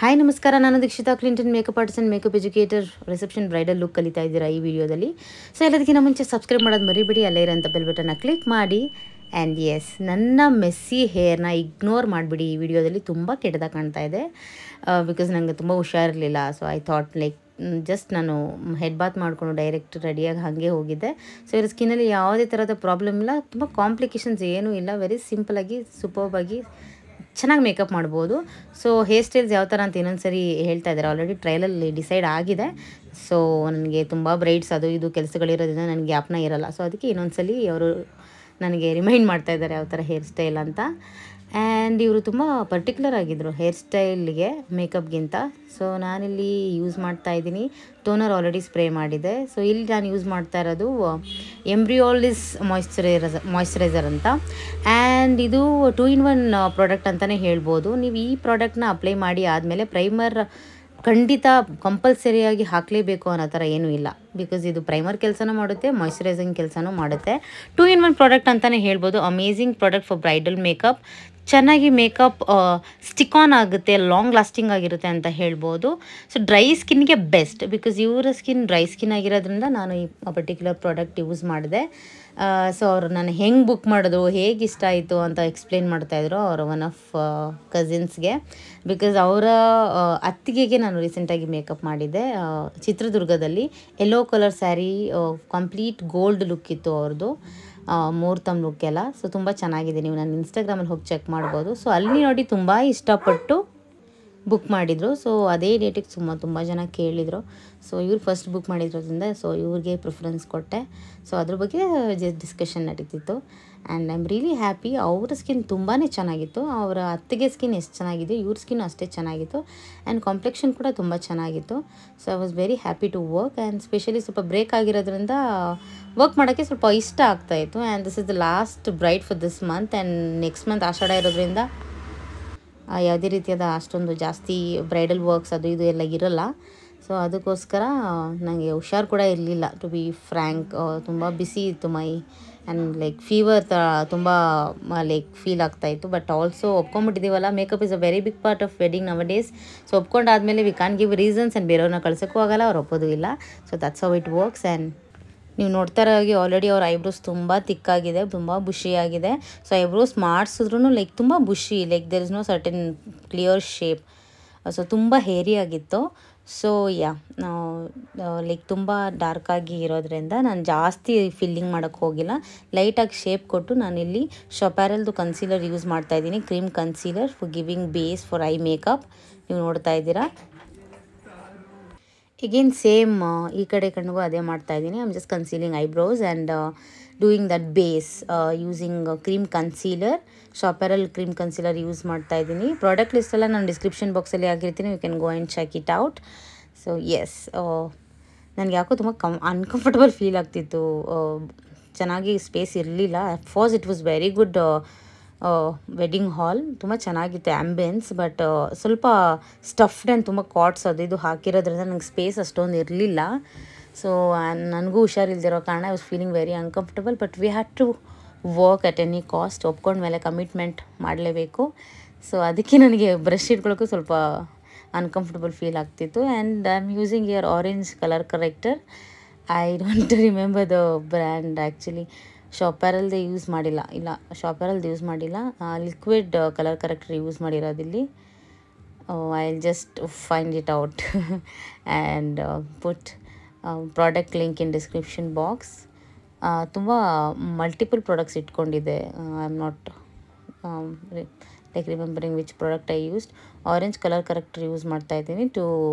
Hi ನಮಸ್ಕಾರ, ನಾನು Dikshita Clinton, makeup artist and makeup educator. Reception bridal look ಕಲಿತಾ ಇದ್ದೀರಾ ಈ ವಿಡಿಯೋದಲ್ಲಿ. ಸೊ ಎಲ್ಲದಕ್ಕಿಂತ ಮುಂಚೆ ಸಬ್ಸ್ಕ್ರೈಬ್ ಮಾಡೋದು ಮರಿಬೇಡಿ, ಅಲ್ಲೇ ಇರೋಂಥ ಬೆಲ್ ಬಟನ್ನ ಕ್ಲಿಕ್ ಮಾಡಿ. ಆ್ಯಂಡ್ ಎಸ್, ನನ್ನ ಮೆಸ್ಸಿ ಹೇರ್ನ ಇಗ್ನೋರ್ ಮಾಡಿಬಿಡಿ. ಈ ವಿಡಿಯೋದಲ್ಲಿ ತುಂಬ ಕೆಟ್ಟದಾಗಿ ಕಾಣ್ತಾ ಇದೆ ಬಿಕಾಸ್ ನನಗೆ ತುಂಬ ಹುಷಾರಿರಲಿಲ್ಲ. So I thought like just ನಾನು ಹೆಡ್ ಬಾತ್ ಮಾಡಿಕೊಂಡು ಡೈರೆಕ್ಟ್ ರೆಡಿಯಾಗಿ ಹಾಗೆ ಹೋಗಿದ್ದೆ. ಸೊ ಇವ್ರ ಸ್ಕಿನ್ನಲ್ಲಿ ಯಾವುದೇ ಥರದ ಪ್ರಾಬ್ಲಮ್ ಇಲ್ಲ, ತುಂಬ ಕಾಂಪ್ಲಿಕೇಶನ್ಸ್ ಏನೂ ಇಲ್ಲ. ವೆರಿ ಸಿಂಪಲಾಗಿ ಸೂಪರ್ಬಾಗಿ ಚೆನ್ನಾಗಿ ಮೇಕಪ್ ಮಾಡ್ಬೋದು. ಸೊ ಹೇರ್ ಸ್ಟೈಲ್ಸ್ ಯಾವ ಥರ ಅಂತ ಇನ್ನೊಂದು ಸರಿ ಹೇಳ್ತಾ ಇದ್ದಾರೆ. ಆಲ್ರೆಡಿ ಟ್ರಯಲಲ್ಲಿ ಡಿಸೈಡ್ ಆಗಿದೆ. ಸೊ ನನಗೆ ತುಂಬ ಬ್ರೈಡ್ಸ್ ಅದು ಇದು ಕೆಲಸಗಳಿರೋದ್ರಿಂದ ನನಗೆ ಗ್ಯಾಪ್ನ ಇರೋಲ್ಲ. ಸೊ ಅದಕ್ಕೆ ಇನ್ನೊಂದು ಸಲ ಅವರು ನನಗೆ ರಿಮೈಂಡ್ ಮಾಡ್ತಾ ಇದ್ದಾರೆ ಯಾವ ಥರ ಹೇರ್ ಸ್ಟೈಲ್ ಅಂತ. ಆ್ಯಂಡ್ ಇವರು ತುಂಬ ಪರ್ಟಿಕ್ಯುಲರ್ ಆಗಿದ್ದರು ಹೇರ್ ಸ್ಟೈಲ್ಗೆ ಮೇಕಪ್ಗಿಂತ. ಸೊ ನಾನಿಲ್ಲಿ ಯೂಸ್ ಮಾಡ್ತಾ ಇದ್ದೀನಿ ಟೋನರ್, ಆಲ್ರೆಡಿ ಸ್ಪ್ರೇ ಮಾಡಿದೆ. ಸೊ ಇಲ್ಲಿ ನಾನು ಯೂಸ್ ಮಾಡ್ತಾ ಇರೋದು ಎಂಬ್ರಿಯೋಲಿಸ್ ಮಾಯ್ಶ್ಚರೈಸರ್ ಅಂತ. ಆ್ಯಂಡ್ ಇದು 2-in-1 ಪ್ರಾಡಕ್ಟ್ ಅಂತಲೇ ಹೇಳ್ಬೋದು. ನೀವು ಈ ಪ್ರಾಡಕ್ಟ್ನ ಅಪ್ಲೈ ಮಾಡಿ ಆದಮೇಲೆ ಪ್ರೈಮರ್ ಖಂಡಿತ ಕಂಪಲ್ಸರಿಯಾಗಿ ಹಾಕಲೇಬೇಕು ಅನ್ನೋ ಥರ ಏನೂ ಇಲ್ಲ. ಬಿಕಾಸ್ ಇದು ಪ್ರೈಮರ್ ಕೆಲಸನೂ ಮಾಡುತ್ತೆ, ಮಾಯ್ಶ್ಚರೈಸಿಂಗ್ ಕೆಲಸನೂ ಮಾಡುತ್ತೆ. 2-in-1 ಪ್ರಾಡಕ್ಟ್ ಅಂತಲೇ ಹೇಳ್ಬೋದು. Amazing product for bridal makeup. ಚೆನ್ನಾಗಿ ಮೇಕಪ್ ಸ್ಟಿಕ್ ಆನ್ ಆಗುತ್ತೆ, ಲಾಂಗ್ ಲಾಸ್ಟಿಂಗ್ ಆಗಿರುತ್ತೆ ಅಂತ ಹೇಳ್ಬೋದು. ಸೊ ಡ್ರೈ ಸ್ಕಿನ್ಗೆ ಬೆಸ್ಟ್, ಬಿಕಾಸ್ ಇವರ ಸ್ಕಿನ್ ಡ್ರೈ ಸ್ಕಿನ್ ಆಗಿರೋದ್ರಿಂದ ನಾನು ಈ ಪರ್ಟಿಕ್ಯುಲರ್ ಪ್ರಾಡಕ್ಟ್ ಯೂಸ್ ಮಾಡಿದೆ. ಸೊ ಅವರು ನಾನು ಹೆಂಗೆ ಬುಕ್ ಮಾಡೋದು, ಹೇಗೆ ಇಷ್ಟ ಆಯಿತು ಅಂತ ಎಕ್ಸ್ಪ್ಲೇನ್ ಮಾಡ್ತಾಯಿದ್ರು ಅವರ ಒನ್ ಆಫ್ ಕಸಿನ್ಸ್ಗೆ. ಬಿಕಾಸ್ ಅವರ ಅತ್ತಿಗೆಗೆ ನಾನು ರೀಸೆಂಟಾಗಿ ಮೇಕಪ್ ಮಾಡಿದ್ದೆ ಚಿತ್ರದುರ್ಗದಲ್ಲಿ. Yellow colour sari, complete gold look ಇತ್ತು ಅವ್ರದ್ದು, ಮುಹೂರ್ತಮ್ ಲುಕ್ ಎಲ್ಲ. ಸೊ ತುಂಬ ಚೆನ್ನಾಗಿದೆ, ನೀವು ನಾನು ಇನ್ಸ್ಟಾಗ್ರಾಮಲ್ಲಿ ಹೋಗಿ ಚೆಕ್ ಮಾಡ್ಬೋದು. ಸೊ ಅಲ್ಲಿ ನೋಡಿ ತುಂಬ ಇಷ್ಟಪಟ್ಟು ಬುಕ್ ಮಾಡಿದರು. ಸೊ ಅದೇ ಡೇಟಿಗೆ ತುಂಬ ಜನ ಕೇಳಿದರು. ಸೊ ಇವ್ರು ಫಸ್ಟ್ ಬುಕ್ ಮಾಡಿದ್ರಿಂದ ಸೊ ಇವ್ರಿಗೆ ಪ್ರಿಫರೆನ್ಸ್ ಕೊಟ್ಟೆ. ಸೊ ಅದ್ರ ಬಗ್ಗೆ ಡಿಸ್ಕಷನ್ ನಡೀತಿತ್ತು. And I am really happy. ಅವರ ಸ್ಕಿನ್ ತುಂಬಾ ಚೆನ್ನಾಗಿತ್ತು. ಅವರ ಅತ್ತಿಗೆ ಸ್ಕಿನ್ ಎಷ್ಟು ಚೆನ್ನಾಗಿದೆ, ಇವ್ರ ಸ್ಕಿನ್ ಅಷ್ಟೇ ಚೆನ್ನಾಗಿತ್ತು. ಆ್ಯಂಡ್ ಕಾಂಪ್ಲೆಕ್ಷನ್ ಕೂಡ ತುಂಬ ಚೆನ್ನಾಗಿತ್ತು. So I was very happy to work. And specially ಸ್ವಲ್ಪ ಬ್ರೇಕ್ ಆಗಿರೋದ್ರಿಂದ ವರ್ಕ್ ಮಾಡೋಕ್ಕೆ ಸ್ವಲ್ಪ ಇಷ್ಟ ಆಗ್ತಾಯಿತ್ತು. And this is the last bride for this month. And next month Ashadha ಇರೋದ್ರಿಂದ ಯಾವುದೇ ರೀತಿಯಾದ ಅಷ್ಟೊಂದು ಜಾಸ್ತಿ ಬ್ರೈಡಲ್ ವರ್ಕ್ಸ್ ಅದು ಇದು ಎಲ್ಲ ಇರೋಲ್ಲ. ಸೊ ಅದಕ್ಕೋಸ್ಕರ ನನಗೆ ಹುಷಾರು ಕೂಡ ಇರಲಿಲ್ಲ, ಟು ಬಿ ಫ್ರ್ಯಾಂಕ್. ತುಂಬ ಬಿಸಿ ಇತ್ತು ಮೈ. ಆ್ಯಂಡ್ ಲೈಕ್ ಫೀವರ್ ತುಂಬ ಲೈಕ್ ಫೀಲ್ ಆಗ್ತಾಯಿತ್ತು. ಬಟ್ ಆಲ್ಸೋ ಒಪ್ಕೊಂಬಿಟ್ಟಿದ್ದೀವಲ್ಲ, makeup is a very big part of wedding nowadays. So ಒಪ್ಕೊಂಡಾದಮೇಲೆ we can't give reasons. And ಬೇರೆಯವ್ರನ್ನ ಕಳ್ಸೋಕ್ಕೂ ಆಗಲ್ಲ, ಅವ್ರು ಒಪ್ಪೋದು ಇಲ್ಲ. So that's how it works. And ನೀವು ನೋಡ್ತಾ ಇರೋ ಹಾಗೆ ಆಲ್ರೆಡಿ ಅವ್ರ ಐಬ್ರೋಸ್ ತುಂಬ ತಿಕ್ಕಾಗಿದೆ, ತುಂಬ ಬುಷಿಯಾಗಿದೆ. ಸೊ ಐಬ್ರೋಸ್ ಮಾಡಿಸಿದ್ರೂ ಲೈಕ್ ತುಂಬ bushy, like there is no certain clear shape. So ತುಂಬ ಹೇರಿ ಆಗಿತ್ತು. ಸೊ ಯಾ ಲೈಕ್ ತುಂಬ ಡಾರ್ಕಾಗಿ ಇರೋದ್ರಿಂದ ನಾನು ಜಾಸ್ತಿ ಫಿಲ್ಲಿಂಗ್ ಮಾಡೋಕ್ಕೆ ಹೋಗಿಲ್ಲ. ಲೈಟಾಗಿ ಶೇಪ್ ಕೊಟ್ಟು ನಾನಿಲ್ಲಿ ಶೊಪ್ಯಾರಲ್ದು ಕನ್ಸೀಲರ್ ಯೂಸ್ ಮಾಡ್ತಾಯಿದ್ದೀನಿ, cream concealer for giving base for I makeup. ನೀವು ನೋಡ್ತಾ ಇದ್ದೀರಾ. ಎಗೇನ್ ಸೇಮ್ ಈ ಕಡೆ ಕಣ್ಣಿಗೂ ಅದೇ ಮಾಡ್ತಾಯಿದ್ದೀನಿ. I am just concealing eyebrows and doing that base using cream concealer. ಶೊಪ್ಯಾರಲ್ ಕ್ರೀಮ್ ಕನ್ಸೀಲರ್ ಯೂಸ್ ಮಾಡ್ತಾಯಿದ್ದೀನಿ. ಪ್ರಾಡಕ್ಟ್ ಲಿಸ್ಟ್ ಎಲ್ಲ ನಾನು ಡಿಸ್ಕ್ರಿಪ್ಷನ್ ಬಾಕ್ಸಲ್ಲಿ ಆಗಿರ್ತೀನಿ, you can go and check it out. So yes, ನನಗೆ ಯಾಕೋ ತುಂಬ ಅನ್ಕಂಫರ್ಟಬಲ್ ಫೀಲ್ ಆಗ್ತಿತ್ತು. ಚೆನ್ನಾಗಿ ಸ್ಪೇಸ್ ಇರಲಿಲ್ಲ. First it was very good wedding hall, ತುಂಬ ಚೆನ್ನಾಗಿತ್ತು ಆ್ಯಂಬಿಯನ್ಸ್. ಬಟ್ ಸ್ವಲ್ಪ ಸ್ಟಫ್ಡ್ ಆ್ಯಂಡ್ ತುಂಬ ಕಾಟ್ಸ್ ಅದು ಇದು ಹಾಕಿರೋದ್ರಿಂದ ನಂಗೆ ಸ್ಪೇಸ್ ಅಷ್ಟೊಂದು ಇರಲಿಲ್ಲ. ಸೊ ನನಗೂ ಹುಷಾರಿಲ್ದಿರೋ ಕಾರಣ I was feeling very uncomfortable. But we had to work at any cost. ಒಪ್ಕೊಂಡ್ಮೇಲೆ ಕಮಿಟ್ಮೆಂಟ್ ಮಾಡಲೇಬೇಕು. ಸೊ ಅದಕ್ಕೆ ನನಗೆ ಬ್ರಷ್ ಇಟ್ಕೊಳ್ಳೋಕ್ಕೂ ಸ್ವಲ್ಪ ಅನ್ಕಂಫರ್ಟಬಲ್ ಫೀಲ್ ಆಗ್ತಿತ್ತು. And I am using your orange colour corrector. I don't remember the brand actually. ಶೊಪ್ಯಾರಲ್ದು use ಮಾಡಿಲ್ಲ, use ಮಾಡಿಲ್ಲ. ಲಿಕ್ವಿಡ್ ಕಲರ್ ಕರೆಕ್ಟರ್ ಯೂಸ್ ಮಾಡಿರೋದಿಲ್ಲಿ. I will just find it out and put product link in description box. ತುಂಬ multiple products ಇಟ್ಕೊಂಡಿದ್ದೆ. I am not like remembering which product I used. Orange colour corrector use ಮಾಡ್ತಾಯಿದ್ದೀನಿ to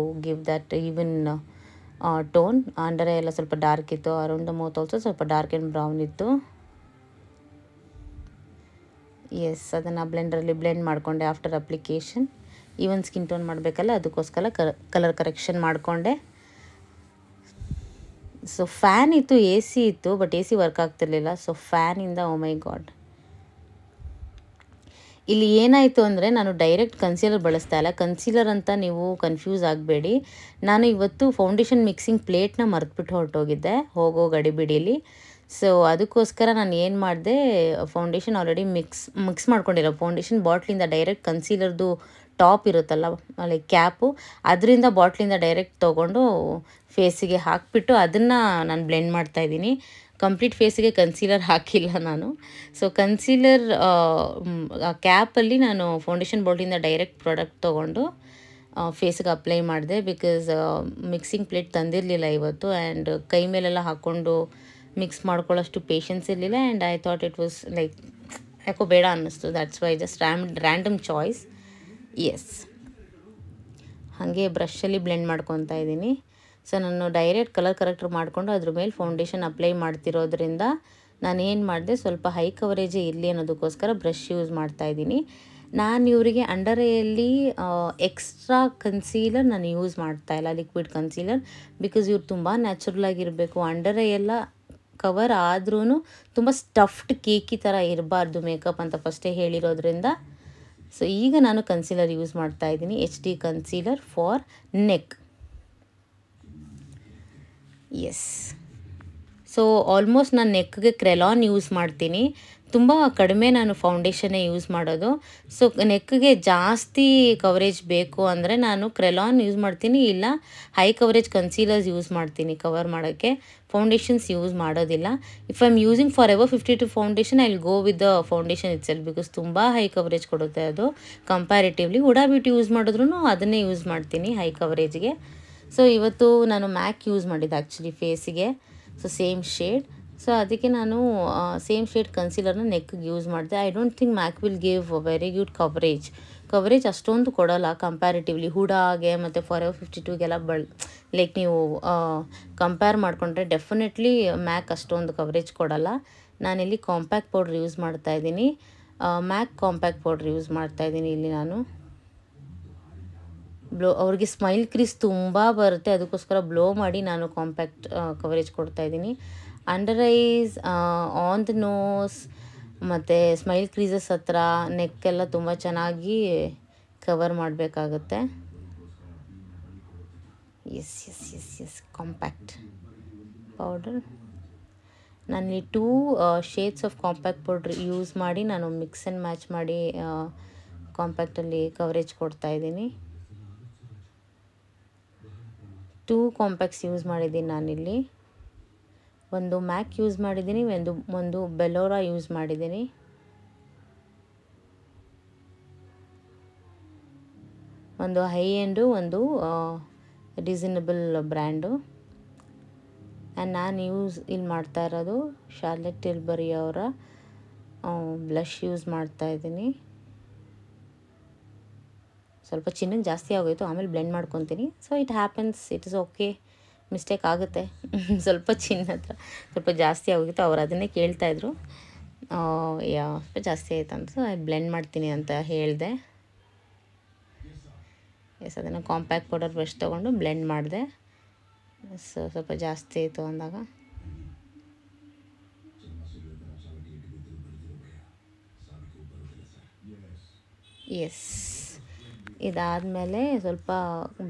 give that even tone. Under ಎಲ್ಲ ಸ್ವಲ್ಪ dark ಇತ್ತು, around the mouth also ಸ್ವಲ್ಪ dark and brown ಇತ್ತು. Yes, ಅದನ್ನು ಬ್ಲೆಂಡರಲ್ಲಿ ಬ್ಲೆಂಡ್ ಮಾಡಿಕೊಂಡೆ after application. Even skin tone ಮಾಡಬೇಕಲ್ಲ, ಅದಕ್ಕೋಸ್ಕರ ಕಲರ್ ಕರೆಕ್ಷನ್ ಮಾಡಿಕೊಂಡೆ. ಸೊ ಫ್ಯಾನ್ ಇತ್ತು, ಎ ಸಿ ಇತ್ತು, ಬಟ್ ಎ ಸಿ ವರ್ಕ್ ಆಗ್ತಿರ್ಲಿಲ್ಲ. ಸೊ ಫ್ಯಾನಿಂದ ಓ ಮೈ ಗಾಡ್. ಇಲ್ಲಿ ಏನಾಯಿತು ಅಂದರೆ, ನಾನು ಡೈರೆಕ್ಟ್ ಕನ್ಸೀಲರ್ ಬಳಸ್ತಾ ಇಲ್ಲ. ಕನ್ಸೀಲರ್ ಅಂತ ನೀವು ಕನ್ಫ್ಯೂಸ್ ಆಗಬೇಡಿ. ನಾನು ಇವತ್ತು ಫೌಂಡೇಶನ್ ಮಿಕ್ಸಿಂಗ್ ಪ್ಲೇಟ್ನ ಮರೆತುಬಿಟ್ಟು ಹೊರಟೋಗಿದ್ದೆ ಹೋಗೋ ಗಡಿಬಿಡಿಯಲ್ಲಿ. ಸೊ ಅದಕ್ಕೋಸ್ಕರ ನಾನು ಏನು ಮಾಡಿದೆ, ಫೌಂಡೇಶನ್ ಆಲ್ರೆಡಿ ಮಿಕ್ಸ್ ಮಾಡ್ಕೊಂಡಿರೋ ಫೌಂಡೇಶನ್ ಬಾಟ್ಲಿಂದ ಡೈರೆಕ್ಟ್ ಕನ್ಸೀಲರ್ದು ಟಾಪ್ ಇರುತ್ತಲ್ಲ ಲೈಕ್ ಕ್ಯಾಪು, ಅದರಿಂದ ಬಾಟ್ಲಿಂದ ಡೈರೆಕ್ಟ್ ತೊಗೊಂಡು ಫೇಸಿಗೆ ಹಾಕಿಬಿಟ್ಟು ಅದನ್ನು ನಾನು ಬ್ಲೆಂಡ್ ಮಾಡ್ತಾಯಿದ್ದೀನಿ. ಕಂಪ್ಲೀಟ್ ಫೇಸಿಗೆ ಕನ್ಸೀಲರ್ ಹಾಕಿಲ್ಲ ನಾನು. ಸೊ ಕನ್ಸೀಲರ್ ಕ್ಯಾಪಲ್ಲಿ ನಾನು ಫೌಂಡೇಶನ್ ಬಾಟ್ಲಿಂದ ಡೈರೆಕ್ಟ್ ಪ್ರಾಡಕ್ಟ್ ತೊಗೊಂಡು ಫೇಸಿಗೆ ಅಪ್ಲೈ ಮಾಡಿದೆ. ಬಿಕಾಸ್ ಮಿಕ್ಸಿಂಗ್ ಪ್ಲೇಟ್ ತಂದಿರಲಿಲ್ಲ ಇವತ್ತು, ಆ್ಯಂಡ್ ಕೈ ಮೇಲೆಲ್ಲ ಹಾಕ್ಕೊಂಡು ಮಿಕ್ಸ್ ಮಾಡ್ಕೊಳ್ಳೋಷ್ಟು ಪೇಷನ್ಸ್ ಇರಲಿಲ್ಲ. And I thought it was like ಯಾಕೋ ಬೇಡ ಅನ್ನಿಸ್ತು. That's why just random choice. Yes, ಹಾಗೆ ಬ್ರಷಲ್ಲಿ ಬ್ಲೆಂಡ್ ಮಾಡ್ಕೊತಾ ಇದ್ದೀನಿ. ಸೊ ನಾನು ಡೈರೆಕ್ಟ್ ಕಲರ್ ಕರೆಕ್ಟರ್ ಮಾಡಿಕೊಂಡು ಅದ್ರ ಮೇಲೆ ಫೌಂಡೇಶನ್ ಅಪ್ಲೈ ಮಾಡ್ತಿರೋದ್ರಿಂದ ನಾನು ಏನು ಮಾಡಿದೆ, ಸ್ವಲ್ಪ ಹೈ ಕವರೇಜೇ ಇರಲಿ ಅನ್ನೋದಕ್ಕೋಸ್ಕರ ಬ್ರಷ್ ಯೂಸ್ ಮಾಡ್ತಾಯಿದ್ದೀನಿ. ನಾನು ಇವರಿಗೆ ಅಂಡರ್ ಐಯಲ್ಲಿ ಎಕ್ಸ್ಟ್ರಾ ಕನ್ಸೀಲರ್ ನಾನು ಯೂಸ್ ಮಾಡ್ತಾಯಿಲ್ಲ, ಲಿಕ್ವಿಡ್ ಕನ್ಸೀಲರ್. ಬಿಕಾಸ್ ಇವ್ರು ತುಂಬ ನ್ಯಾಚುರಲ್ ಆಗಿರಬೇಕು. ಅಂಡರ್ ಐ ಎಲ್ಲ ಕವರ್ ಆದ್ರೂ ತುಂಬ ಸ್ಟಫ್ಡ್ ಕೇಕಿ ಥರ ಇರಬಾರ್ದು ಮೇಕಪ್ ಅಂತ ಫಸ್ಟೇ ಹೇಳಿರೋದ್ರಿಂದ. ಸೊ ಈಗ ನಾನು ಕನ್ಸೀಲರ್ ಯೂಸ್ ಮಾಡ್ತಾಯಿದ್ದೀನಿ, HD concealer for neck. Yes, so almost ನಾನು ನೆಕ್ಗೆ ಕ್ರೆಲಾನ್ ಯೂಸ್ ಮಾಡ್ತೀನಿ. ತುಂಬ ಕಡಿಮೆ ನಾನು ಫೌಂಡೇಶನ್ನೇ ಯೂಸ್ ಮಾಡೋದು. ಸೊ ನೆಕ್ಗೆ ಜಾಸ್ತಿ ಕವರೇಜ್ ಬೇಕು ಅಂದರೆ ನಾನು ಕ್ರೆಲಾನ್ ಯೂಸ್ ಮಾಡ್ತೀನಿ, ಇಲ್ಲ ಹೈ ಕವರೇಜ್ ಕನ್ಸೀಲರ್ಸ್ ಯೂಸ್ ಮಾಡ್ತೀನಿ ಕವರ್ ಮಾಡೋಕ್ಕೆ. ಫೌಂಡೇಶನ್ಸ್ ಯೂಸ್ ಮಾಡೋದಿಲ್ಲ. If I am using for ever 52 foundation, I will go with the foundation it self. Because ತುಂಬ ಹೈ ಕವರೇಜ್ ಕೊಡುತ್ತೆ ಅದು ಕಂಪ್ಯಾರಿಟಿವ್ಲಿ. ಹುಡಾ ಬ್ಯೂಟಿ ಯೂಸ್ ಮಾಡಿದ್ರೂ ಅದನ್ನೇ ಯೂಸ್ ಮಾಡ್ತೀನಿ ಹೈ ಕವರೇಜ್ಗೆ. ಸೊ ಇವತ್ತು ನಾನು ಮ್ಯಾಕ್ ಯೂಸ್ ಮಾಡಿದ್ದೆ ಆ್ಯಕ್ಚುಲಿ ಫೇಸಿಗೆ. So same shade. ಸೊ ಅದಕ್ಕೆ ನಾನು ಸೇಮ್ ಶೇಡ್ ಕನ್ಸೀಲರ್ನ ನೆಕ್ಗೆ ಯೂಸ್ ಮಾಡಿದೆ. I don't think MAC will give very good coverage ಅಷ್ಟೊಂದು ಕೊಡೋಲ್ಲ ಕಂಪ್ಯಾರಿಟಿವ್ಲಿ ಹುಡಾಗೆ ಮತ್ತು ಫಾರ್ ಎವರ್ 52ಗೆಲ್ಲ ಲೈಕ್ ನೀವು ಕಂಪೇರ್ ಮಾಡಿಕೊಂಡ್ರೆ ಡೆಫಿನೆಟ್ಲಿ ಮ್ಯಾಕ್ ಅಷ್ಟೊಂದು ಕವರೇಜ್ ಕೊಡೋಲ್ಲ. ನಾನಿಲ್ಲಿ ಕಾಂಪ್ಯಾಕ್ಟ್ ಪೌಡ್ರ್ ಯೂಸ್ ಮಾಡ್ತಾಯಿದ್ದೀನಿ, ಮ್ಯಾಕ್ ಕಾಂಪ್ಯಾಕ್ಟ್ ಪೌಡ್ರ್ ಯೂಸ್ ಮಾಡ್ತಾಯಿದ್ದೀನಿ ಇಲ್ಲಿ ನಾನು. ಅವ್ರಿಗೆ ಸ್ಮೈಲ್ ಕ್ರೀಸ್ ತುಂಬ ಬರುತ್ತೆ, ಅದಕ್ಕೋಸ್ಕರ ಬ್ಲೋ ಮಾಡಿ ನಾನು ಕಾಂಪ್ಯಾಕ್ಟ್ ಕವರೇಜ್ ಕೊಡ್ತಾಯಿದ್ದೀನಿ. Under eyes, on the nose ಮತ್ತು ಸ್ಮೈಲ್ ಕ್ರೀಸಸ್ ಹತ್ರ, ನೆಕ್ಕೆಲ್ಲ ತುಂಬ ಚೆನ್ನಾಗಿ ಕವರ್ ಮಾಡಬೇಕಾಗುತ್ತೆ. ಎಸ್ ಕಾಂಪ್ಯಾಕ್ಟ್ ಪೌಡರ್ ನಾನಿಲ್ಲಿ 2 shades of compact powder use ಮಾಡಿ ನಾನು ಮಿಕ್ಸ್ ಆ್ಯಂಡ್ ಮ್ಯಾಚ್ ಮಾಡಿ ಕಾಂಪ್ಯಾಕ್ಟಲ್ಲಿ ಕವರೇಜ್ ಕೊಡ್ತಾಯಿದ್ದೀನಿ. 2 ಕಾಂಪ್ಯಾಕ್ಟ್ಸ್ ಯೂಸ್ ಮಾಡಿದ್ದೀನಿ ನಾನಿಲ್ಲಿ. ಒಂದು ಮ್ಯಾಕ್ ಯೂಸ್ ಮಾಡಿದ್ದೀನಿ, ಒಂದು ಬೆಲೋರಾ ಯೂಸ್ ಮಾಡಿದ್ದೀನಿ. ಒಂದು ಹೈ ಎಂಡು, ಒಂದು ರೀಸನಬಲ್ ಬ್ರ್ಯಾಂಡು. ಆ್ಯಂಡ್ ನಾನು ಇಲ್ಲಿ ಮಾಡ್ತಾ ಇರೋದು ಶಾರ್ಲೆಟ್ ಟಿಲ್ಬರಿ ಅವರ ಬ್ಲಷ್ ಯೂಸ್ ಮಾಡ್ತಾಯಿದ್ದೀನಿ. ಸ್ವಲ್ಪ ಚಿನ್ನಕ್ಕೆ ಜಾಸ್ತಿ ಆಗೋಯಿತು, ಆಮೇಲೆ ಬ್ಲೆಂಡ್ ಮಾಡ್ಕೊತೀನಿ. So it happens, it is okay, mistake ಆಗುತ್ತೆ. ಸ್ವಲ್ಪ ಚಿನ್ನ ಹತ್ರ ಸ್ವಲ್ಪ ಜಾಸ್ತಿ ಆಗೋಗಿತ್ತು, ಅವ್ರು ಅದನ್ನೇ ಕೇಳ್ತಾಯಿದ್ರು. ಸ್ವಲ್ಪ ಜಾಸ್ತಿ ಆಯ್ತಂತ ಬ್ಲೆಂಡ್ ಮಾಡ್ತೀನಿ ಅಂತ ಹೇಳಿದೆ. ಎಸ್, ಅದನ್ನು ಕಾಂಪ್ಯಾಕ್ಟ್ ಪೌಡರ್ ಬ್ರಷ್ ತೊಗೊಂಡು ಬ್ಲೆಂಡ್ ಮಾಡಿದೆ. ಸೊ ಸ್ವಲ್ಪ ಜಾಸ್ತಿ ಆಯಿತು ಅಂದಾಗ ಎಸ್. ಇದಾದಮೇಲೆ ಸ್ವಲ್ಪ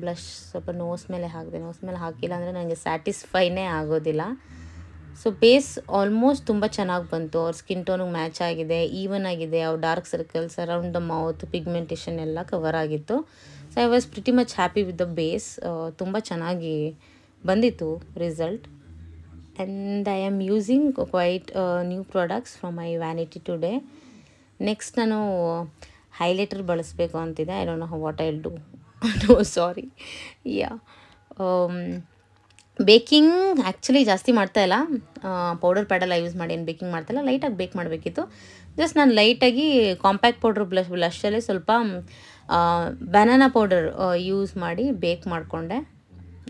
ಬ್ಲಷ್ ಸ್ವಲ್ಪ ನೋಸ್ ಮೇಲೆ ಹಾಕಿದೆ. ನೋಸ್ ಮೇಲೆ ಹಾಕಿಲ್ಲ ಅಂದರೆ ನನಗೆ ಸ್ಯಾಟಿಸ್ಫೈನೇ ಆಗೋದಿಲ್ಲ. ಸೊ ಬೇಸ್ ಆಲ್ಮೋಸ್ಟ್ ತುಂಬ ಚೆನ್ನಾಗಿ ಬಂತು. ಅವ್ರ ಸ್ಕಿನ್ ಟೋನಿಗೆ ಮ್ಯಾಚ್ ಆಗಿದೆ, ಈವನ್ ಆಗಿದೆ. ಅವ್ರ dark circles around the mouth, pigmentation ಎಲ್ಲ ಕವರ್ ಆಗಿತ್ತು. So I was pretty much happy with the base. ತುಂಬ ಚೆನ್ನಾಗಿ ಬಂದಿತ್ತು result. And I am using quite new products from my vanity today. Next ನಾನು highlighter ಬಳಸಬೇಕು ಅಂತಿದೆ. I don't know what I will do. No sorry. Baking actually ಜಾಸ್ತಿ ಮಾಡ್ತಾಯಿಲ್ಲ, powder ಪ್ಯಾಡೆಲ್ಲ use ಮಾಡಿ ಏನು ಬೇಕಿಂಗ್ ಮಾಡ್ತಾಯಿಲ್ಲ. ಲೈಟಾಗಿ ಬೇಕ್ ಮಾಡಬೇಕಿತ್ತು. ಜಸ್ಟ್ ನಾನು ಲೈಟಾಗಿ ಕಾಂಪ್ಯಾಕ್ಟ್ ಪೌಡ್ರ್ ಬ್ಲಷಲ್ಲಿ ಸ್ವಲ್ಪ ಬನಾನಾ ಪೌಡರ್ ಯೂಸ್ ಮಾಡಿ ಬೇಕ್ ಮಾಡಿಕೊಂಡೆ.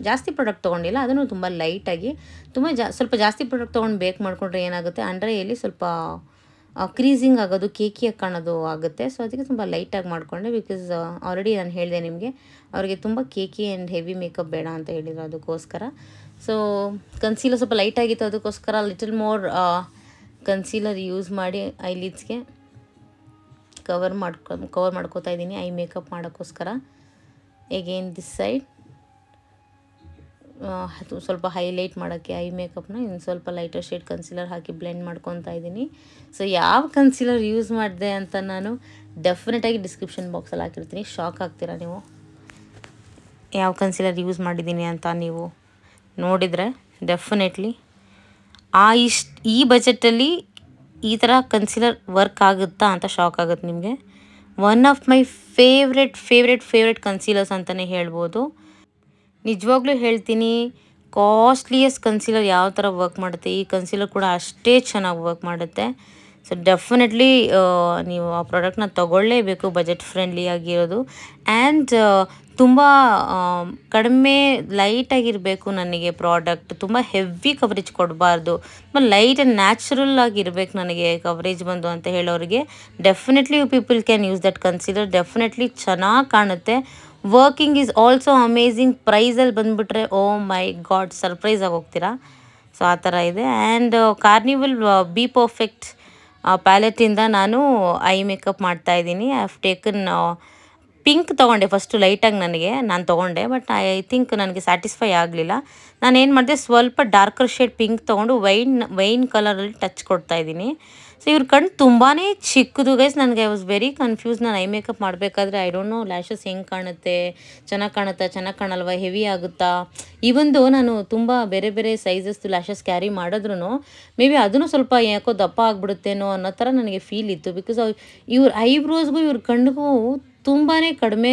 ಜಾಸ್ತಿ ಪ್ರಾಡಕ್ಟ್ ತೊಗೊಂಡಿಲ್ಲ, ಅದನ್ನು ತುಂಬ ಲೈಟಾಗಿ ಸ್ವಲ್ಪ ಜಾಸ್ತಿ ಪ್ರಾಡಕ್ಟ್ ತೊಗೊಂಡು ಬೇಕ್ ಮಾಡಿಕೊಂಡ್ರೆ ಏನಾಗುತ್ತೆ, ಅಂಡರ್ ಐಯಲ್ಲಿ ಸ್ವಲ್ಪ ಕ್ರೀಸಿಂಗ್ ಆಗೋದು, ಕೇಕಿಯಾಗಿ ಕಾಣೋದು ಆಗುತ್ತೆ. ಸೊ ಅದಕ್ಕೆ ತುಂಬ ಲೈಟಾಗಿ ಮಾಡಿಕೊಂಡೆ. ಬಿಕಾಸ್ ಆಲ್ರೆಡಿ ನಾನು ಹೇಳಿದೆ ನಿಮಗೆ, ಅವರಿಗೆ ತುಂಬ ಕೇಕಿ ಆ್ಯಂಡ್ ಹೆವಿ ಮೇಕಪ್ ಬೇಡ ಅಂತ ಹೇಳಿದ್ರು, ಅದಕ್ಕೋಸ್ಕರ. ಸೊ ಕನ್ಸೀಲರ್ ಸ್ವಲ್ಪ ಲೈಟಾಗಿತ್ತು, ಅದಕ್ಕೋಸ್ಕರ ಲಿಟಲ್ ಮೋರ್ ಕನ್ಸೀಲರ್ ಯೂಸ್ ಮಾಡಿ ಐಲಿಡ್ಸ್ಗೆ ಕವರ್ ಮಾಡ್ಕೋತಾ ಇದ್ದೀನಿ ಐ ಮೇಕಪ್ ಮಾಡೋಕ್ಕೋಸ್ಕರ. ಎಗೇನ್ ದಿಸ್ ಸೈಡ್ ಸ್ವಲ್ಪ ಹೈಲೈಟ್ ಮಾಡೋಕ್ಕೆ ಐ ಮೇಕಪ್ನ ಇನ್ನು ಸ್ವಲ್ಪ ಲೈಟರ್ ಶೇಡ್ ಕನ್ಸಿಲರ್ ಹಾಕಿ ಬ್ಲೆಂಡ್ ಮಾಡ್ಕೊತಾ ಇದ್ದೀನಿ. ಸೊ ಯಾವ ಕನ್ಸಿಲರ್ ಯೂಸ್ ಮಾಡಿದೆ ಅಂತ ನಾನು ಡೆಫಿನೆಟಾಗಿ ಡಿಸ್ಕ್ರಿಪ್ಷನ್ ಬಾಕ್ಸಲ್ಲಿ ಹಾಕಿರ್ತೀನಿ. ಶಾಕ್ ಆಗ್ತೀರಾ ನೀವು ಯಾವ ಕನ್ಸಿಲರ್ ಯೂಸ್ ಮಾಡಿದ್ದೀನಿ ಅಂತ ನೀವು ನೋಡಿದರೆ. ಡೆಫಿನೆಟ್ಲಿ ಈ ಬಜೆಟಲ್ಲಿ ಈ ಥರ ಕನ್ಸಿಲರ್ ವರ್ಕ್ ಆಗುತ್ತಾ ಅಂತ ಶಾಕ್ ಆಗುತ್ತೆ ನಿಮಗೆ. One of my favourite concealers ಅಂತಲೇ ಹೇಳ್ಬೋದು. ನಿಜವಾಗ್ಲೂ ಹೇಳ್ತೀನಿ, ಕಾಸ್ಟ್ಲಿಯೆಸ್ಟ್ ಕನ್ಸೀಲರ್ ಯಾವ ಥರ ವರ್ಕ್ ಮಾಡುತ್ತೆ, ಈ ಕನ್ಸೀಲರ್ ಕೂಡ ಅಷ್ಟೇ ಚೆನ್ನಾಗಿ ವರ್ಕ್ ಮಾಡುತ್ತೆ. ಸೊ ಡೆಫಿನೆಟ್ಲಿ ನೀವು ಆ ಪ್ರಾಡಕ್ಟ್ನ ತೊಗೊಳ್ಳೇಬೇಕು, ಬಜೆಟ್ ಫ್ರೆಂಡ್ಲಿ ಆಗಿರೋದು. ಆ್ಯಂಡ್ ತುಂಬ ಕಡಿಮೆ ಲೈಟಾಗಿರಬೇಕು ನನಗೆ ಪ್ರಾಡಕ್ಟ್, ತುಂಬ ಹೆವಿ ಕವರೇಜ್ ಕೊಡಬಾರ್ದು, ತುಂಬ ಲೈಟ್ ಆ್ಯಂಡ್ ನ್ಯಾಚುರಲ್ ಆಗಿರಬೇಕು ನನಗೆ ಕವರೇಜ್ ಬಂದು ಅಂತ ಹೇಳೋರಿಗೆ definitely you people can use that concealer. Definitely ಚೆನ್ನಾಗಿ ಕಾಣುತ್ತೆ. Working is also amazing. ಪ್ರೈಸಲ್ಲಿ ಬಂದುಬಿಟ್ರೆ ಓ ಮೈ ಗಾಡ್ ಸರ್ಪ್ರೈಸ್ ಆಗಿ ಹೋಗ್ತೀರಾ. ಸೊ ಆ ಥರ ಇದೆ. ಆ್ಯಂಡ್ ಕಾರ್ನಿವಲ್ ಬಿ ಪರ್ಫೆಕ್ಟ್ ಪ್ಯಾಲೆಟಿಂದ ನಾನು ಐ ಮೇಕಪ್ ಮಾಡ್ತಾಯಿದ್ದೀನಿ. ಐ ಹ್ಯಾವ್ ಟೇಕನ್ ಪಿಂಕ್ ತೊಗೊಂಡೆ ಫಸ್ಟು ಲೈಟಾಗಿ ನಾನು ತೊಗೊಂಡೆ, ಬಟ್ ಐ ಥಿಂಕ್ ನನಗೆ ಸ್ಯಾಟಿಸ್ಫೈ ಆಗಲಿಲ್ಲ. ನಾನೇನು ಮಾಡಿದೆ, ಸ್ವಲ್ಪ ಡಾರ್ಕರ್ ಶೇಡ್ ಪಿಂಕ್ ತೊಗೊಂಡು ವೈನ್ ಕಲರಲ್ಲಿ ಟಚ್ ಕೊಡ್ತಾಯಿದ್ದೀನಿ. ಸೊ ಇವ್ರ ಕಣ್ಣು ತುಂಬಾ ಚಿಕ್ಕದು ಗೈಸ್. ನನಗೆ ಐ ವಾಸ್ ವೆರಿ ಕನ್ಫ್ಯೂಸ್. ನಾನು ಐ ಮೇಕಪ್ ಮಾಡಬೇಕಾದ್ರೆ ಐ ಡೋಂಟ್ ನೋ ಲ್ಯಾಶಸ್ ಹೆಂಗೆ ಕಾಣುತ್ತೆ, ಚೆನ್ನಾಗಿ ಕಾಣಲ್ವಾ, ಹೆವಿ ಆಗುತ್ತಾ. ಇವಂದು ನಾನು ತುಂಬ ಬೇರೆ ಸೈಜಸ್ದು ಲ್ಯಾಶಸ್ ಕ್ಯಾರಿ ಮಾಡಿದ್ರೂ ಮೇ ಬಿ ಅದನ್ನು ಸ್ವಲ್ಪ ಯಾಕೋ ದಪ್ಪ ಆಗಿಬಿಡುತ್ತೇನೋ ಅನ್ನೋ ಥರ ನನಗೆ ಫೀಲ್ ಇತ್ತು. ಬಿಕಾಸ್ ಇವ್ರ ಐಬ್ರೋಸ್ಗೂ ಇವ್ರ ಕಣ್ಣಿಗೂ ತುಂಬಾ ಕಡಿಮೆ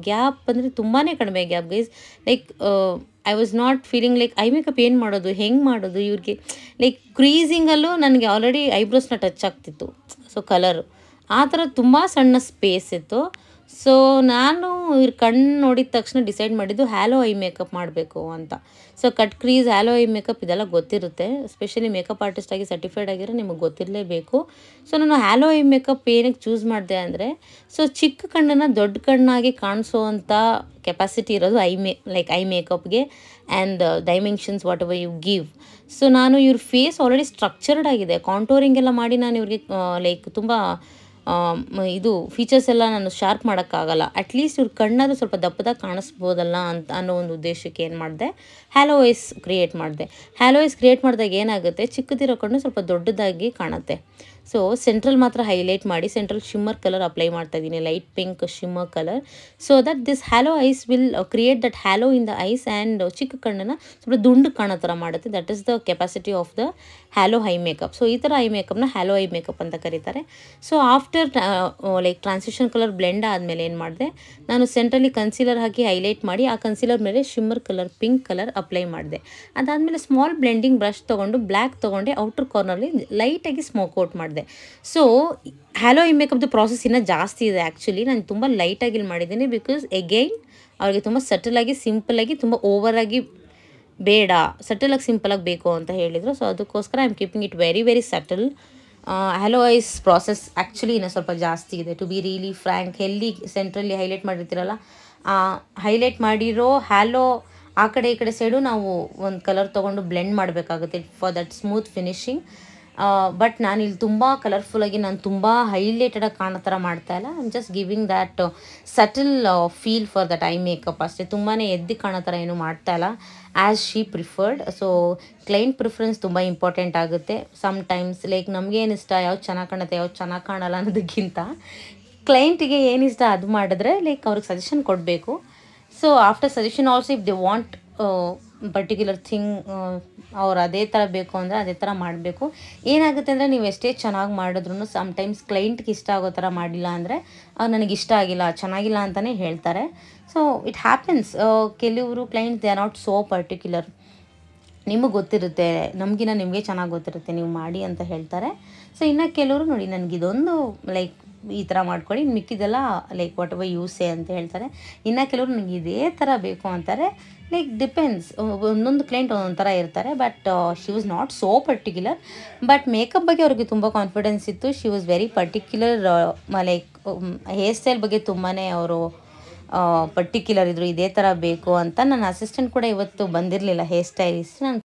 ಗ್ಯಾಪ್ ಅಂದರೆ ತುಂಬಾ ಕಡಿಮೆ gap guys. Like I was not feeling like I makeup ಏನು ಮಾಡೋದು, ಹೆಂಗೆ ಮಾಡೋದು ಇವ್ರಿಗೆ. ಲೈಕ್ ಕ್ರೀಸಿಂಗಲ್ಲೂ ನನಗೆ ಆಲ್ರೆಡಿ ಐಬ್ರೋಸ್ನ ಟಚ್ ಆಗ್ತಿತ್ತು. ಸೊ ಕಲರು ಆ ಥರ ತುಂಬ ಸಣ್ಣ ಸ್ಪೇಸ್ ಇತ್ತು. ಸೊ ನಾನು ಇವ್ರ ಕಣ್ಣು ನೋಡಿದ ತಕ್ಷಣ ಡಿಸೈಡ್ ಮಾಡಿದ್ದು ಹ್ಯಾಲೋ ಐ ಮೇಕಪ್ ಮಾಡಬೇಕು ಅಂತ. So cut crease, halo eye makeup ಇದೆಲ್ಲ ಗೊತ್ತಿರುತ್ತೆ. ಎಸ್ಪೆಷಲಿ ಮೇಕಪ್ ಆರ್ಟಿಸ್ಟ್ ಆಗಿ ಸರ್ಟಿಫೈಡ್ ಆಗಿರೋ ನಿಮಗೆ ಗೊತ್ತಿರಲೇಬೇಕು. ಸೊ ನಾನು ಹ್ಯಾಲೋ ಐ ಮೇಕಪ್ ಏನಕ್ಕೆ ಚೂಸ್ ಮಾಡಿದೆ ಅಂದರೆ, ಸೊ ಚಿಕ್ಕ ಕಣ್ಣನ್ನು ದೊಡ್ಡ ಕಣ್ಣಾಗಿ ಕಾಣಿಸೋವಂಥ ಕೆಪಾಸಿಟಿ ಇರೋದು ಐ ಮೇಕಪ್ಗೆ. And dimensions whatever you give. So ನಾನು ಇವ್ರ ಫೇಸ್ ಆಲ್ರೆಡಿ ಸ್ಟ್ರಕ್ಚರ್ಡ್ ಆಗಿದೆ, ಕಾಂಟೋರಿಂಗ್ ಎಲ್ಲ ಮಾಡಿ ನಾನು ಇವ್ರಿಗೆ ಲೈಕ್ ತುಂಬ ಇದು ಫೀಚರ್ಸ್ ಎಲ್ಲ ನಾನು ಶಾರ್ಪ್ ಮಾಡೋಕ್ಕಾಗಲ್ಲ. ಅಟ್ಲೀಸ್ಟ್ ಇವ್ರ ಕಣ್ಣಾದರೂ ಸ್ವಲ್ಪ ದಪ್ಪದಾಗಿ ಕಾಣಿಸ್ಬೋದಲ್ಲ ಅನ್ನೋ ಒಂದು ಉದ್ದೇಶಕ್ಕೆ ಏನು ಮಾಡಿದೆ, ಹ್ಯಾಲೋ ಐಸ್ ಕ್ರಿಯೇಟ್ ಮಾಡಿದೆ. ಹ್ಯಾಲೋ ಐಸ್ ಕ್ರಿಯೇಟ್ ಮಾಡಿದಾಗ ಏನಾಗುತ್ತೆ, ಚಿಕ್ಕದಿರೋ ಕಣ್ಣು ಸ್ವಲ್ಪ ದೊಡ್ಡದಾಗಿ ಕಾಣುತ್ತೆ. ಸೊ ಸೆಂಟ್ರಲ್ ಮಾತ್ರ ಹೈಲೈಟ್ ಮಾಡಿ ಸೆಂಟ್ರಲ್ ಶಿಮ್ಮರ್ ಕಲರ್ ಅಪ್ಲೈ ಮಾಡ್ತಾ ಇದ್ದೀನಿ, light pink shimmer colour. So that this hello ice will create that hello in the ice and ಚಿಕ್ಕ ಕಣ್ಣನ್ನು ಸ್ವಲ್ಪ ದುಂಡು ಕಾಣೋ ಥರ ಮಾಡುತ್ತೆ. That is the capacity of the hello eye makeup. So ಈ ಥರ ಐ ಮೇಕಪ್ನ ಹ್ಯಾಲೋ ಐ ಮೇಕಪ್ ಅಂತ ಕರೀತಾರೆ. So after like transition colour blend ಆದಮೇಲೆ ಏನು ಮಾಡಿದೆ, ನಾನು ಸೆಂಟ್ರಲ್ಲಿ ಕನ್ಸೀಲರ್ ಹಾಕಿ ಹೈಲೈಟ್ ಮಾಡಿ ಆ ಕನ್ಸೀಲರ್ ಮೇಲೆ shimmer colour pink colour apply ಮಾಡಿದೆ. ಅದಾದಮೇಲೆ ಸ್ಮಾಲ್ ಬ್ಲೆಂಡಿಂಗ್ ಬ್ರಷ್ ತೊಗೊಂಡು ಬ್ಲ್ಯಾಕ್ ತೊಗೊಂಡೆ ಔಟರ್ ಕಾರ್ನರ್ಲಿ ಲೈಟಾಗಿ ಸ್ಮೋಕ್ ಔಟ್ ಮಾಡಿದೆ. ಸೊ ಹ್ಯಾಲೋ ಐ ಮೇಕಪ್ದು ಪ್ರಾಸೆಸ್ ಇನ್ನೂ ಜಾಸ್ತಿ ಇದೆ ಆ್ಯಕ್ಚುಲಿ. ನಾನು ತುಂಬ ಲೈಟಾಗಿ ಇಲ್ಲಿ ಮಾಡಿದ್ದೀನಿ ಬಿಕಾಸ್ ಎಗೈನ್ ಅವ್ರಿಗೆ ತುಂಬ ಸಟಲಾಗಿ ಸಿಂಪಲಾಗಿ ತುಂಬ ಓವರಾಗಿ ಬೇಡ, ಸಟಲಾಗಿ ಸಿಂಪಲಾಗಿ ಬೇಕು ಅಂತ ಹೇಳಿದರು. ಸೊ ಅದಕ್ಕೋಸ್ಕರ I am keeping it very subtle. Hello ice process actually ಇನ್ನೂ ಸ್ವಲ್ಪ ಜಾಸ್ತಿ ಇದೆ. ಟು ಬಿ ರಿಯಲಿ ಫ್ರ್ಯಾಂಕ್, ಎಲ್ಲಿ ಸೆಂಟ್ರಲ್ಲಿ ಹೈಲೈಟ್ ಮಾಡಿರ್ತೀರಲ್ಲ, ಹೈಲೈಟ್ ಮಾಡಿರೋ ಹ್ಯಾಲೋ ಆ ಕಡೆ ಈ ಕಡೆ ಸೈಡು ನಾವು ಒಂದು ಕಲರ್ ತೊಗೊಂಡು ಬ್ಲೆಂಡ್ ಮಾಡಬೇಕಾಗುತ್ತೆ for that smooth finishing. But ನಾನು ಇಲ್ಲಿ ತುಂಬ ಕಲರ್ಫುಲ್ಲಾಗಿ ನಾನು ತುಂಬ ಹೈಲೈಟೆಡಾಗಿ ಕಾಣೋ ಥರ ಮಾಡ್ತಾಯಿಲ್ಲ. I am just giving that subtle feel for that I makeup ಅಷ್ಟೇ. ತುಂಬಾ ಎದ್ದು ಕಾಣೋ ಥರ ಏನೂ ಮಾಡ್ತಾಯಿಲ್ಲ, as she preferred. So client preference ತುಂಬ ಇಂಪಾರ್ಟೆಂಟ್ ಆಗುತ್ತೆ. ಸಮ್ಟೈಮ್ಸ್ ಲೈಕ್ ನಮಗೇನು ಇಷ್ಟ, ಯಾವ್ದು ಚೆನ್ನಾಗಿ ಕಾಣುತ್ತೆ ಯಾವ್ದು ಚೆನ್ನಾಗಿ ಕಾಣಲ್ಲ ಅನ್ನೋದಕ್ಕಿಂತ ಕ್ಲೈಂಟಿಗೆ ಏನಿಷ್ಟ ಅದು ಮಾಡಿದ್ರೆ ಲೈಕ್ ಅವ್ರಿಗೆ ಸಜೆಷನ್ ಕೊಡಬೇಕು. So after suggestion also if they want particular thing ಅವ್ರು ಅದೇ ಥರ ಬೇಕು ಅಂದರೆ ಅದೇ ಥರ ಮಾಡಬೇಕು. ಏನಾಗುತ್ತೆ ಅಂದರೆ ನೀವು ಎಷ್ಟೇ ಚೆನ್ನಾಗಿ ಮಾಡಿದ್ರು ಸಮ್ಟೈಮ್ಸ್ ಕ್ಲೈಂಟ್ಗೆ ಇಷ್ಟ ಆಗೋ ಥರ ಮಾಡಿಲ್ಲ ಅಂದರೆ ನನಗೆ ಇಷ್ಟ ಆಗಿಲ್ಲ, ಚೆನ್ನಾಗಿಲ್ಲ ಅಂತಲೇ ಹೇಳ್ತಾರೆ. So it happens. ಕೆಲವರು clients they are not so particular. ನಿಮಗೆ ಗೊತ್ತಿರುತ್ತೆ, ನಮಗಿನ್ನ ನಿಮಗೆ ಚೆನ್ನಾಗಿ ಗೊತ್ತಿರುತ್ತೆ, ನೀವು ಮಾಡಿ ಅಂತ ಹೇಳ್ತಾರೆ. ಸೊ ಇನ್ನು ಕೆಲವರು ನೋಡಿ ನನಗಿದೊಂದು ಲೈಕ್ ಈ ಥರ ಮಾಡ್ಕೊಳ್ಳಿ, ಮಿಕ್ಕಿದೆಲ್ಲ ಲೈಕ್ ವಾಟ್ ಎವರ್ ಯೂಸೇ ಅಂತ ಹೇಳ್ತಾರೆ. ಇನ್ನು ಕೆಲವರು ನನಗೆ ಇದೇ ಥರ ಬೇಕು ಅಂತಾರೆ. ಲೈಕ್ ಡಿಪೆಂಡ್ಸ್, ಒಂದೊಂದು ಕ್ಲೈಂಟ್ ಒಂದೊಂದು ಥರ ಇರ್ತಾರೆ. But she was not so particular. But makeup ಬಗ್ಗೆ ಅವ್ರಿಗೆ ತುಂಬ ಕಾನ್ಫಿಡೆನ್ಸ್ ಇತ್ತು. She was very particular. Like hair style ಬಗ್ಗೆ ತುಂಬಾ ಅವರು ಪರ್ಟಿಕ್ಯುಲರ್ ಇದ್ದರು, ಇದೇ ಥರ ಬೇಕು ಅಂತ. ನನ್ನ ಅಸಿಸ್ಟೆಂಟ್ ಕೂಡ ಇವತ್ತು ಬಂದಿರಲಿಲ್ಲ, ಹೇರ್ ಸ್ಟೈಲಿಸ್ಟ್. ನಾನು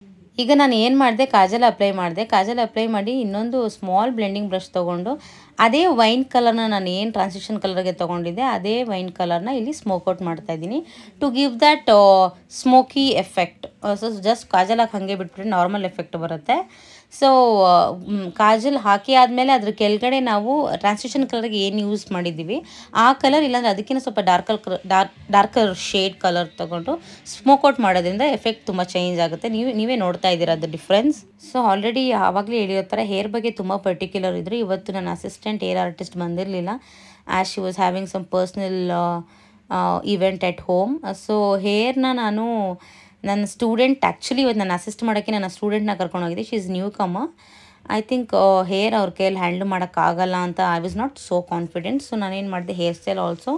ಈಗ ನಾನು ಏನು ಮಾಡಿದೆ, ಕಾಜಲ್ ಅಪ್ಲೈ ಮಾಡಿ ಇನ್ನೊಂದು ಸ್ಮಾಲ್ ಬ್ಲೆಂಡಿಂಗ್ ಬ್ರಷ್ ತೊಗೊಂಡು ಅದೇ ವೈನ್ ಕಲರ್ನ ನಾನು ಏನು ಟ್ರಾನ್ಸಿಷನ್ ಕಲರ್ಗೆ ತೊಗೊಂಡಿದ್ದೆ ಅದೇ ವೈನ್ ಕಲರ್ನ ಇಲ್ಲಿ ಸ್ಮೋಕ್ ಔಟ್ ಮಾಡ್ತಾಯಿದ್ದೀನಿ to give that smoky effect. So just kajal ಹಾಕಿ ಹಾಗೆ ಬಿಟ್ಬಿಟ್ರೆ ನಾರ್ಮಲ್ ಎಫೆಕ್ಟ್ ಬರುತ್ತೆ. ಸೊ ಕಾಜಲ್ ಹಾಕಿ ಆದಮೇಲೆ ಅದ್ರ ಕೆಳಗಡೆ ನಾವು ಟ್ರಾನ್ಸಿಷನ್ ಕಲರ್ಗೆ ಏನು ಯೂಸ್ ಮಾಡಿದ್ದೀವಿ ಆ ಕಲರ್, ಇಲ್ಲಾಂದರೆ ಅದಕ್ಕಿಂತ ಸ್ವಲ್ಪ ಡಾರ್ಕರ್ ಶೇಡ್ ಕಲರ್ ತೊಗೊಂಡು ಸ್ಮೋಕ್ ಔಟ್ ಮಾಡೋದ್ರಿಂದ ಎಫೆಕ್ಟ್ ತುಂಬ ಚೇಂಜ್ ಆಗುತ್ತೆ. ನೀವೇ ನೋಡ್ತಾ ಇದ್ದೀರಾ ಅದು ಡಿಫ್ರೆನ್ಸ್. ಸೊ ಆಲ್ರೆಡಿ ಆವಾಗಲೇ ಹೇಳಿರೋ ಥರ ಹೇರ್ ಬಗ್ಗೆ ತುಂಬ ಪರ್ಟಿಕ್ಯುಲರ್ ಇದ್ದರು. ಇವತ್ತು ನನ್ನ ಅಸಿಸ್ಟೆಂಟ್ ಹೇರ್ ಆರ್ಟಿಸ್ಟ್ ಬಂದಿರಲಿಲ್ಲ, as she was having some personal event at home. So ಹೇರ್ನ ನಾನು ನನ್ನ ಸ್ಟೂಡೆಂಟ್, ಆ್ಯಕ್ಚುಲಿ ಇವತ್ತು ನನ್ನ ಅಸಿಸ್ಟ್ ಮಾಡೋಕ್ಕೆ ನನ್ನ ಸ್ಟೂಡೆಂಟ್ನ ಕರ್ಕೊಂಡೋಗಿದ್ದೆ. She is newcomer. I think hair ಅವ್ರ ಕೈಯಲ್ಲಿ ಹ್ಯಾಂಡಲ್ ಮಾಡೋಕ್ಕಾಗಲ್ಲ ಅಂತ I was not so confident. So ನಾನೇನು ಮಾಡಿದೆ, ಹೇರ್ ಸ್ಟೈಲ್ ಆಲ್ಸೋ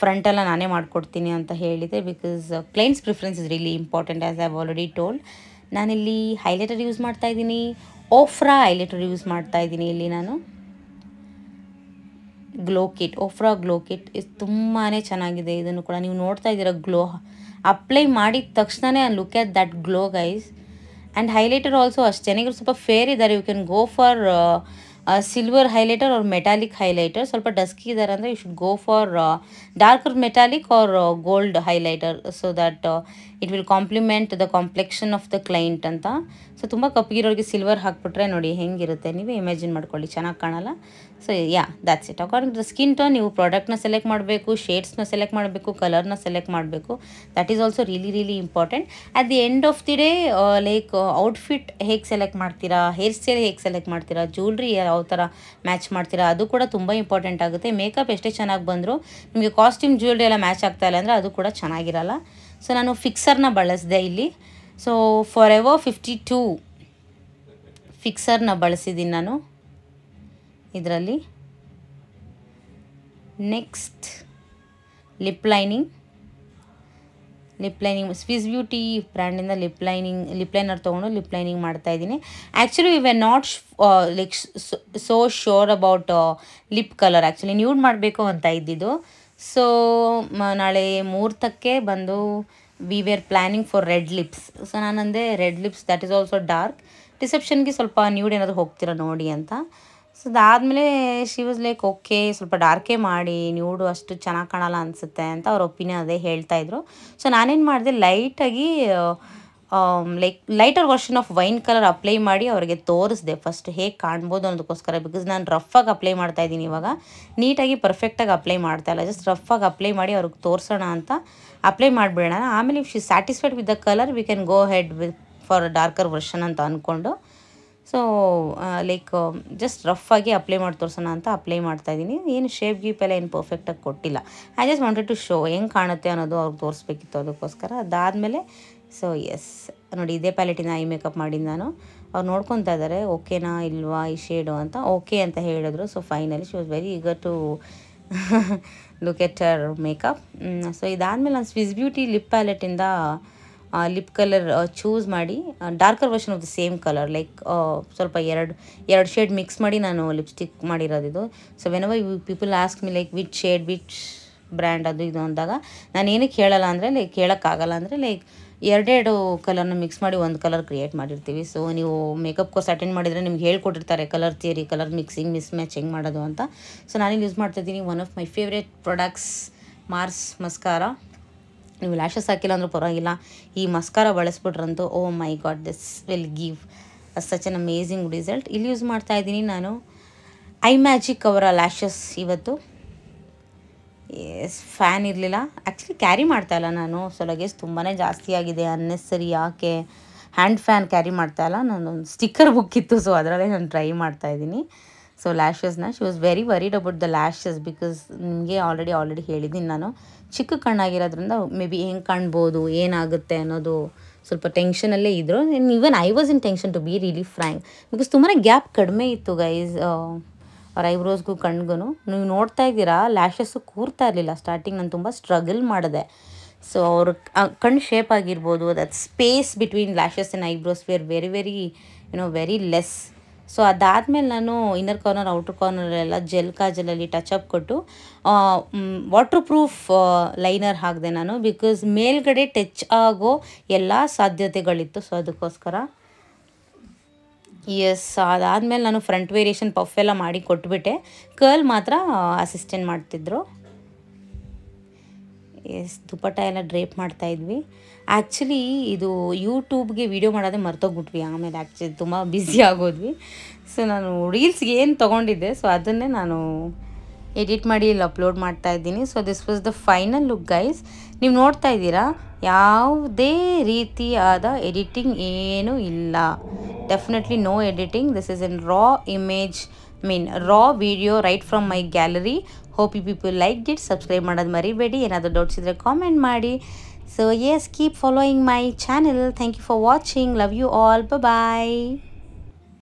ಫ್ರಂಟೆಲ್ಲ ನಾನೇ ಮಾಡ್ಕೊಡ್ತೀನಿ ಅಂತ ಹೇಳಿದೆ. Because clients preference is really important as I have already told. ನಾನಿಲ್ಲಿ ಹೈಲೈಟರ್ ಯೂಸ್ ಮಾಡ್ತಾಯಿದ್ದೀನಿ, ಓಫ್ರಾ ಹೈಲೈಟರ್ ಯೂಸ್ ಮಾಡ್ತಾಯಿದ್ದೀನಿ. ಇಲ್ಲಿ ನಾನು ಓಫ್ರಾ ಗ್ಲೋ ಕಿಟ್ ಇದು ತುಂಬಾ ಚೆನ್ನಾಗಿದೆ. ಇದನ್ನು ಕೂಡ ನೀವು ನೋಡ್ತಾ ಇದ್ದೀರಾ, ಗ್ಲೋ ಅಪ್ಲೈ ಮಾಡಿದ ತಕ್ಷಣವೇ look at that glow guys. And highlighter also ಅಷ್ಟೇ, ಈಗ ಸ್ವಲ್ಪ ಫೇರ್ ಇದ್ದಾರೆ, you can go for silver highlighter or metallic highlighter. ಸ್ವಲ್ಪ ಡಸ್ಕಿ ಇದ್ದಾರೆ ಅಂದರೆ you should go for darker metallic or gold highlighter, so that it will complement the complexion of the client ಅಂತ. So ತುಂಬ ಕಪ್ಪಗಿರೋರಿಗೆ silver ಹಾಕ್ಬಿಟ್ರೆ ನೋಡಿ ಹೆಂಗಿರುತ್ತೆ, ನೀವೇ ಇಮ್ಯಾಜಿನ್ ಮಾಡ್ಕೊಳ್ಳಿ, ಚೆನ್ನಾಗಿ ಕಾಣಲ್ಲ. So yeah, that's it. According to skin tone ನೀವು ಪ್ರಾಡಕ್ಟ್ನ ಸೆಲೆಕ್ಟ್ ಮಾಡಬೇಕು, ಶೇಡ್ಸ್ನ ಸೆಲೆಕ್ಟ್ ಮಾಡಬೇಕು, ಕಲರ್ನ ಸೆಲೆಕ್ಟ್ ಮಾಡಬೇಕು. That is also really important. At the end of the day like outfit ಹೇಗೆ ಸೆಲೆಕ್ಟ್ ಮಾಡ್ತೀರಾ, ಹೇರ್ ಸ್ಟೈಲ್ ಹೇಗೆ ಸೆಲೆಕ್ಟ್ ಮಾಡ್ತೀರಾ, ಜ್ಯುವೆಲ್ರಿ ಯಾವ ಥರ ಮ್ಯಾಚ್ ಮಾಡ್ತೀರಾ, ಅದು ಕೂಡ ತುಂಬ ಇಂಪಾರ್ಟೆಂಟ್ ಆಗುತ್ತೆ. ಮೇಕಪ್ ಎಷ್ಟೇ ಚೆನ್ನಾಗಿ ಬಂದರೂ ನಿಮಗೆ ಕಾಸ್ಟ್ಯೂಮ್ ಜ್ಯುವೆಲ್ರಿ ಎಲ್ಲ ಮ್ಯಾಚ್ ಆಗ್ತಾಯಿಲ್ಲ ಅಂದರೆ ಅದು ಕೂಡ ಚೆನ್ನಾಗಿರಲ್ಲ. ಸೊ ನಾನು ಫಿಕ್ಸರ್ನ ಬಳಸಿದೆ ಇಲ್ಲಿ. ಸೊ ಫಾರೆವರ್ 52 ಫಿಕ್ಸರ್ನ ಬಳಸಿದ್ದೀನಿ ನಾನು ಇದರಲ್ಲಿ. Next lip lining Swiss Beauty ಬ್ರ್ಯಾಂಡಿಂದ ಲಿಪ್ ಲೈನರ್ ತೊಗೊಂಡು ಲಿಪ್ ಲೈನಿಂಗ್ ಮಾಡ್ತಾಯಿದ್ದೀನಿ. Actually we are not like so sure about lip colour. Actually nude ಮಾಡಬೇಕು ಅಂತ ಇದ್ದಿದ್ದು. ಸೊ ನಾಳೆ ಮುಹೂರ್ತಕ್ಕೆ ಬಂದು we were planning for red lips. So ನಾನಂದೆ red lips that is also dark, ರಿಸೆಪ್ಷನ್ಗೆ ಸ್ವಲ್ಪ ನ್ಯೂಡ್ ಏನಾದರೂ ಹೋಗ್ತೀರಾ ನೋಡಿ ಅಂತ. ಸೊ ಅದಾದಮೇಲೆ ಶಿ ವಾಸ್ ಲೈಕ್ ಓಕೆ ಸ್ವಲ್ಪ ಡಾರ್ಕೇ ಮಾಡಿ, ನ್ಯೂಡು ಅಷ್ಟು ಚೆನ್ನಾಗಿ ಕಾಣಲ್ಲ ಅನಿಸುತ್ತೆ ಅಂತ ಅವ್ರ ಒಪಿನಿಯನ್ ಅದೇ ಹೇಳ್ತಾಯಿದ್ರು. ಸೊ ನಾನೇನು ಮಾಡಿದೆ, ಲೈಟಾಗಿ lighter version of wine colour apply ಮಾಡಿ ಅವ್ರಿಗೆ ತೋರಿಸ್ದೆ ಫಸ್ಟ್ ಹೇಗೆ ಕಾಣ್ಬೋದು ಅನ್ನೋದಕ್ಕೋಸ್ಕರ. ಬಿಕಾಸ್ ನಾನು ರಫಾಗಿ ಅಪ್ಲೈ ಮಾಡ್ತಾಯಿದ್ದೀನಿ ಇವಾಗ, ನೀಟಾಗಿ ಪರ್ಫೆಕ್ಟಾಗಿ ಅಪ್ಲೈ ಮಾಡ್ತಾಯಿಲ್ಲ, ಜಸ್ಟ್ ರಫಾಗಿ ಅಪ್ಲೈ ಮಾಡಿ ಅವ್ರಿಗೆ ತೋರಿಸೋಣ ಅಂತ ಅಪ್ಲೈ ಮಾಡಿಬಿಡೋಣ. ಆಮೇಲೆ if she satisfied with the colour we can go head with for darker version ಅಂತ ಅಂದ್ಕೊಂಡು. ಸೊ ಲೈಕ್ ಜಸ್ಟ್ ರಫಾಗಿ ಅಪ್ಲೈ ಮಾಡಿ ತೋರಿಸೋಣ ಅಂತ ಅಪ್ಲೈ ಮಾಡ್ತಾಯಿದ್ದೀನಿ. ಏನು ಶೇಪ್ ಗೀಪ್ ಎಲ್ಲ ಏನು ಪರ್ಫೆಕ್ಟಾಗಿ ಕೊಟ್ಟಿಲ್ಲ. I just wanted to show ಹೆಂಗೆ ಕಾಣುತ್ತೆ ಅನ್ನೋದು ಅವ್ರಿಗೆ ತೋರಿಸ್ಬೇಕಿತ್ತು, ಅದಕ್ಕೋಸ್ಕರ. ಅದಾದಮೇಲೆ ಸೊ ಎಸ್ ನೋಡಿ, ಇದೇ ಪ್ಯಾಲೆಟಿನ ಐ ಮೇಕಪ್ ಮಾಡಿದ್ದು ನಾನು. ಅವ್ರು ನೋಡ್ಕೊತಾ ಇದ್ದಾರೆ ಓಕೆನಾ ಇಲ್ವಾ ಈ ಶೇಡು ಅಂತ. ಓಕೆ ಅಂತ ಹೇಳಿದ್ರು. So finally she was very eager to look at her makeup. So ಇದಾದಮೇಲೆ ನಾನು ಸ್ವಿಸ್ ಬ್ಯೂಟಿ ಲಿಪ್ ಪ್ಯಾಲೆಟಿಂದ ಲಿಪ್ ಕಲರ್ ಚೂಸ್ ಮಾಡಿ darker version of the same colour, like ಸ್ವಲ್ಪ ಎರಡು ಶೇಡ್ ಮಿಕ್ಸ್ ಮಾಡಿ ನಾನು ಲಿಪ್ಸ್ಟಿಕ್ ಮಾಡಿರೋದಿದು. So whenever you people ask me like which shade which brand ಅದು ಇದು ಅಂದಾಗ ನಾನು ಏನಕ್ಕೆ ಹೇಳಲ್ಲ ಅಂದರೆ, ಲೈಕ್ ಹೇಳೋಕ್ಕಾಗಲ್ಲ ಅಂದರೆ, ಲೈಕ್ ಎರಡೆರಡು ಕಲರ್ನ ಮಿಕ್ಸ್ ಮಾಡಿ ಒಂದು ಕಲರ್ ಕ್ರಿಯೇಟ್ ಮಾಡಿರ್ತೀವಿ. ಸೊ ನೀವು ಮೇಕಪ್ ಕೋರ್ಸ್ ಅಟೆಂಡ್ ಮಾಡಿದರೆ ನಿಮ್ಗೆ ಹೇಳ್ಕೊಟ್ಟಿರ್ತಾರೆ colour theory, colour mixing mismatch ಹೆಂಗೆ ಮಾಡೋದು ಅಂತ. ಸೊ ನಾನೇನು ಯೂಸ್ ಮಾಡ್ತಾಯಿದ್ದೀನಿ, one of my favourite products Mars mascara. ನೀವು ಲ್ಯಾಶಸ್ ಹಾಕಿಲ್ಲ ಅಂದರೂ ಪರವಾಗಿಲ್ಲ, ಈ ಮಸ್ಕಾರ ಬಳಸ್ಬಿಟ್ರಂತೂ oh my god this will give such an amazing result. ಇಲ್ಲಿ ಯೂಸ್ ಮಾಡ್ತಾಯಿದ್ದೀನಿ ನಾನು ಐ ಮ್ಯಾಜಿಕ್ ಅವರ ಲ್ಯಾಶಸ್. ಇವತ್ತು ಫ್ಯಾನ್ ಇರಲಿಲ್ಲ, ಆ್ಯಕ್ಚುಲಿ ಕ್ಯಾರಿ ಮಾಡ್ತಾಯಿಲ್ಲ ನಾನು. ಸೊ ಲಗೇಜ್ ತುಂಬಾ ಜಾಸ್ತಿ ಆಗಿದೆ, ಅನ್ನೆಸರಿ ಯಾಕೆ ಹ್ಯಾಂಡ್ ಫ್ಯಾನ್ ಕ್ಯಾರಿ ಮಾಡ್ತಾಯಿಲ್ಲ. ನಾನೊಂದು ಸ್ಟಿಕ್ಕರ್ ಬುಕ್ ಇತ್ತು, ಸೊ ಅದರಲ್ಲೇ ನಾನು ಟ್ರೈ ಮಾಡ್ತಾಯಿದ್ದೀನಿ. ಸೊ ಲ್ಯಾಶಸ್ನ she was very worried about the lashes because ನಿಮಗೆ ಆಲ್ರೆಡಿ ಹೇಳಿದ್ದೀನಿ ನಾನು, ಚಿಕ್ಕ ಕಣ್ಣಾಗಿರೋದ್ರಿಂದ ಮೇ ಬಿ ಹೆಂಗೆ ಕಾಣ್ಬೋದು ಏನಾಗುತ್ತೆ ಅನ್ನೋದು ಸ್ವಲ್ಪ ಟೆನ್ಷನಲ್ಲೇ ಇದ್ದರು. Even I was in tension to be really frank, because ತುಂಬಾ ಗ್ಯಾಪ್ ಕಡಿಮೆ ಇತ್ತು ಗೈಸ್ ಅವ್ರ ಐಬ್ರೋಸ್ಗೂ ಕಣ್ಗೂ. ನೀವು ನೋಡ್ತಾ ಇದ್ದೀರಾ ಲ್ಯಾಶಸ್ಸು ಕೂರ್ತಾ ಇರಲಿಲ್ಲ ಸ್ಟಾರ್ಟಿಂಗ್, ನಾನು ತುಂಬ ಸ್ಟ್ರಗಲ್ ಮಾಡಿದೆ. ಸೊ ಅವ್ರ ಕಣ್ಣು ಶೇಪ್ ಆಗಿರ್ಬೋದು, that space between lashes and eyebrows were very less. So ಅದಾದಮೇಲೆ ನಾನು ಇನ್ನರ್ ಕಾರ್ನರ್ ಔಟರ್ ಕಾರ್ನರೆಲ್ಲ ಜೆಲ್ ಕಾಜಲಲ್ಲಿ ಟಚಪ್ ಕೊಟ್ಟು ವಾಟರ್ ಪ್ರೂಫ್ ಲೈನರ್ ಹಾಕಿದೆ ನಾನು, ಬಿಕಾಸ್ ಮೇಲ್ಗಡೆ ಟಚ್ ಆಗೋ ಎಲ್ಲ ಸಾಧ್ಯತೆಗಳಿತ್ತು. ಸೊ ಅದಕ್ಕೋಸ್ಕರ ಎಸ್, ಅದಾದಮೇಲೆ ನಾನು ಫ್ರಂಟ್ ವೇರಿಯೇಷನ್ ಪಫ್ ಎಲ್ಲ ಮಾಡಿ ಕೊಟ್ಬಿಟ್ಟೆ. ಕರ್ಲ್ ಮಾತ್ರ ಅಸಿಸ್ಟೆಂಟ್ ಮಾಡ್ತಿದ್ರು. ಎಸ್, ದುಪಟ್ಟ ಎಲ್ಲ ಡ್ರೇಪ್ ಮಾಡ್ತಾಯಿದ್ವಿ. ಆ್ಯಕ್ಚುಲಿ ಇದು ಯೂಟ್ಯೂಬ್ಗೆ ವೀಡಿಯೋ ಮಾಡೋದೇ ಮರ್ತೋಗ್ಬಿಟ್ವಿ. ಆಮೇಲೆ ಆ್ಯಕ್ಚುಲಿ ತುಂಬ ಬ್ಯುಸಿ ಆಗೋದ್ವಿ. ಸೊ ನಾನು ರೀಲ್ಸ್ಗೆ ಏನು ತೊಗೊಂಡಿದ್ದೆ ಸೊ ಅದನ್ನೇ ನಾನು ಎಡಿಟ್ ಮಾಡಿ ಇಲ್ಲಿ ಅಪ್ಲೋಡ್ ಮಾಡ್ತಾ ಇದ್ದೀನಿ. So this was the final look guys. ನೀವು ನೋಡ್ತಾ ಇದ್ದೀರಾ, ಯಾವುದೇ ರೀತಿಯಾದ ಎಡಿಟಿಂಗ್ ಏನೂ ಇಲ್ಲ. Definitely no editing. This is an raw image, raw video right from my gallery. Hope you people like it. Subscribe ಮಾಡೋದು ಮರಿಬೇಡಿ. ಏನಾದರೂ ಡೌಟ್ಸ್ ಇದ್ದರೆ ಕಾಮೆಂಟ್ ಮಾಡಿ. So yes, keep following my channel. Thank you for watching. Love you all. Bye.